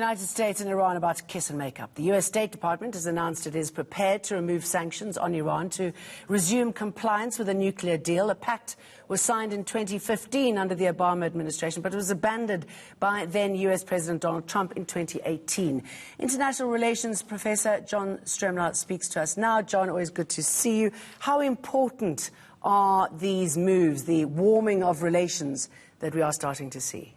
United States and Iran about to kiss and make up. The U.S. State Department has announced it is prepared to remove sanctions on Iran to resume compliance with a nuclear deal. A pact was signed in 2015 under the Obama administration, but it was abandoned by then U.S. President Donald Trump in 2018. International Relations Professor John Stremler speaks to us now. John, always good to see you. How important are these moves, the warming of relations that we are starting to see?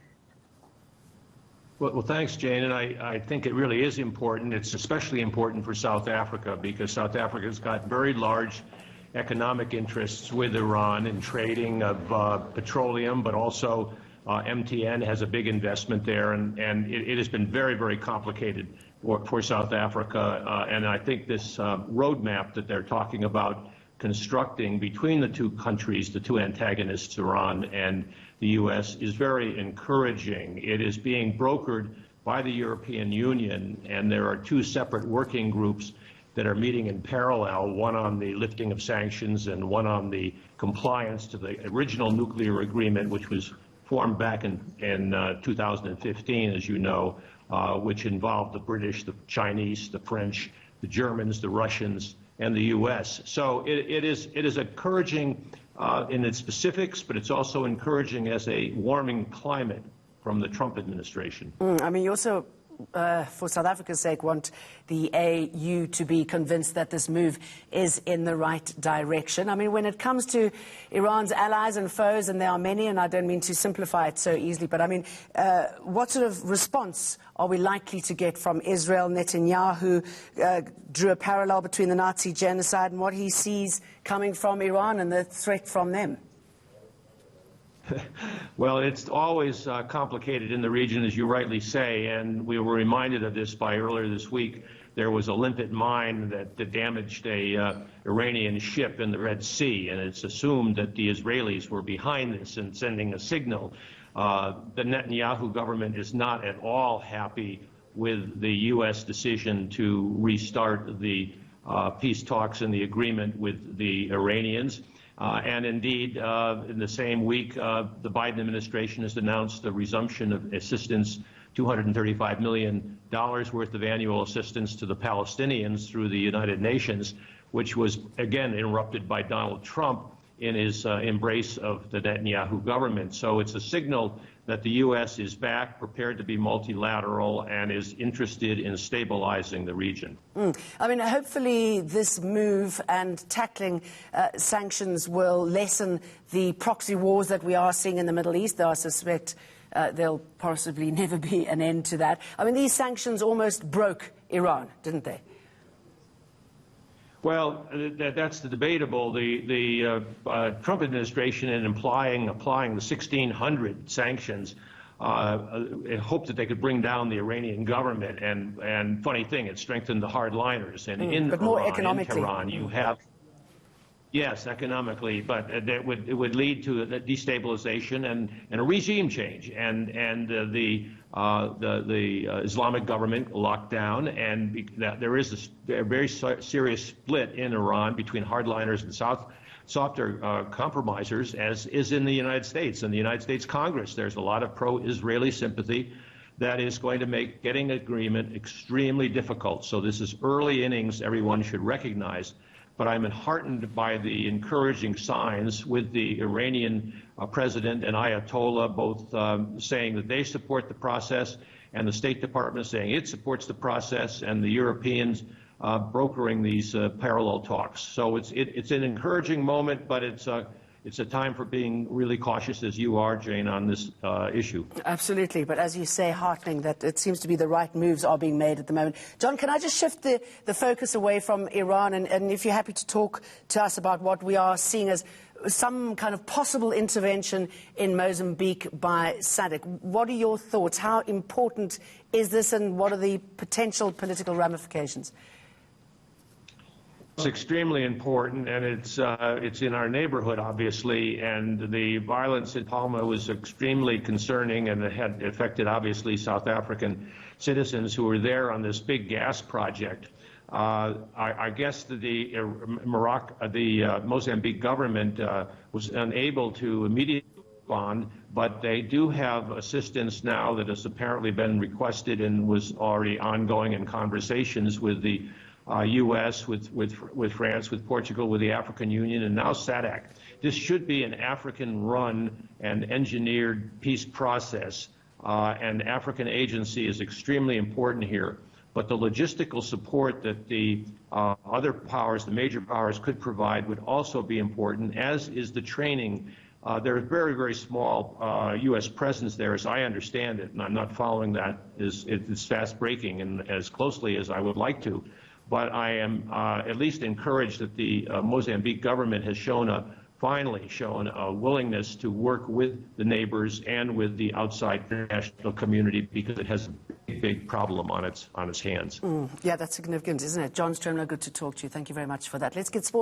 Well, thanks, Jane, and I think it really is important. It's especially important for South Africa because South Africa's got very large economic interests with Iran in trading of petroleum, but also MTN has a big investment there, and it has been very, very complicated for South Africa. And I think this roadmap that they're talking about constructing between the two countries, the two antagonists, Iran and the U.S., is very encouraging. It is being brokered by the European Union, and there are two separate working groups that are meeting in parallel, one on the lifting of sanctions and one on the compliance to the original nuclear agreement, which was formed back in 2015, as you know, which involved the British, the Chinese, the French, the Germans, the Russians, and the U.S. So it is encouraging in its specifics, but it's also encouraging as a warming climate from the Trump administration. I mean, you also, for South Africa's sake, want the AU to be convinced that this move is in the right direction. I mean, when it comes to Iran's allies and foes, and there are many, and I don't mean to simplify it so easily, but I mean, what sort of response are we likely to get from Israel? Netanyahu drew a parallel between the Nazi genocide and what he sees coming from Iran and the threat from them. Well, it's always complicated in the region, as you rightly say, and we were reminded of this by earlier this week. There was a limpet mine that damaged a Iranian ship in the Red Sea, and it's assumed that the Israelis were behind this and sending a signal. The Netanyahu government is not at all happy with the U.S. decision to restart the peace talks and the agreement with the Iranians. And indeed, in the same week, the Biden administration has announced the resumption of assistance, $235 million worth of annual assistance to the Palestinians through the United Nations, which was, again, interrupted by Donald Trump in his embrace of the Netanyahu government. So it's a signal that the U.S. is back, prepared to be multilateral, and is interested in stabilizing the region. I mean, hopefully this move and tackling sanctions will lessen the proxy wars that we are seeing in the Middle East, though I suspect there'll possibly never be an end to that. I mean, these sanctions almost broke Iran, didn't they? Well, that's the debatable. The Trump administration, in applying the 1,600 sanctions, hoped that they could bring down the Iranian government. And funny thing, it strengthened the hardliners. And in but Iran, more economically. in Tehran, you have. Yes, economically, but it would lead to a destabilization and a regime change, and the Islamic government locked down, and there is a very serious split in Iran between hardliners and softer compromisers, as is in the United States. In the United States Congress, there's a lot of pro-Israeli sympathy that is going to make getting agreement extremely difficult. So this is early innings, everyone should recognize. But I'm heartened by the encouraging signs with the Iranian president and Ayatollah both saying that they support the process, and the State Department saying it supports the process, and the Europeans brokering these parallel talks. So it's an encouraging moment, but it's a time for being really cautious, as you are, Jane, on this issue. Absolutely. But as you say, heartening that it seems to be the right moves are being made at the moment. John, can I just shift the focus away from Iran? And if you're happy to talk to us about what we are seeing as some kind of possible intervention in Mozambique by SADC. What are your thoughts? How important is this, and what are the potential political ramifications? It's extremely important, and it's in our neighborhood, obviously, and the violence in Palma was extremely concerning, and it had affected, obviously, South African citizens who were there on this big gas project. I guess the Mozambique government was unable to immediately respond, but they do have assistance now that has apparently been requested and was already ongoing in conversations with the U.S., with France, with Portugal, with the African Union, and now SADC. This should be an African-run and engineered peace process, and African agency is extremely important here. But the logistical support that the other powers, the major powers, could provide would also be important, as is the training. There is very, very small U.S. presence there, as I understand it, and I'm not following that. It's fast-breaking and as closely as I would like to. But I am at least encouraged that the Mozambique government has finally shown a willingness to work with the neighbors and with the outside international community, because it has a big problem on its hands. Yeah, that's significant, isn't it? John Stremler, good to talk to you. Thank you very much for that. Let's get sports.